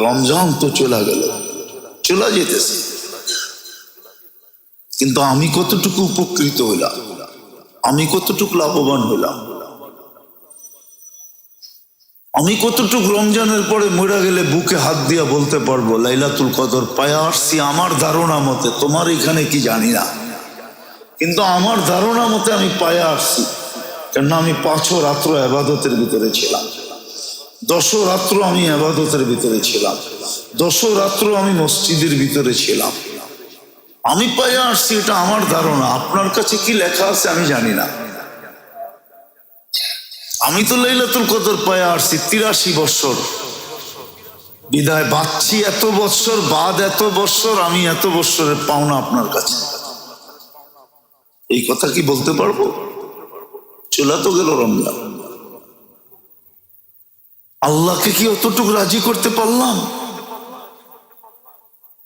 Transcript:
রমজান তো চলে গেল, চলে যেতেছে, কিন্তু আমি কতটুকু উপকৃত হইলাম, আমি কতটুকু লাভবান হইলাম, আমি কতটুকু রমজানের পরে মরে গেলে বুকে হাত দিয়া বলতে পারবো লাইলাতুল কদর পায়া আসছি। আমার ধারণা মতে, তোমার এখানে কি জানি না, কিন্তু আমার ধারণা মতে আমি পায়া আসছি। কেননা আমি 5 রাত্র ইবাদতের ভিতরে ছিলাম, 10 রাত্র আমি ইবাদতের ভিতরে ছিলাম, 10 রাত্র আমি মসজিদের ভিতরে ছিলাম। আমি পায়া আসছি, এটা আমার ধারণা। আপনার কাছে কি লেখা আছে আমি জানি না। আমি তো লাইলাতুল কদর পায়া আসছি 83 বছর, বিদায় বাঁচছি এত বছর বাদ, এত বছর আমি এত বছরের পাওনা আপনার কাছে। এই কথা কি বলতে পারবো? চলে তো গেল রমজান, আল্লাহকে কি অতটুকু রাজি করতে পারলাম?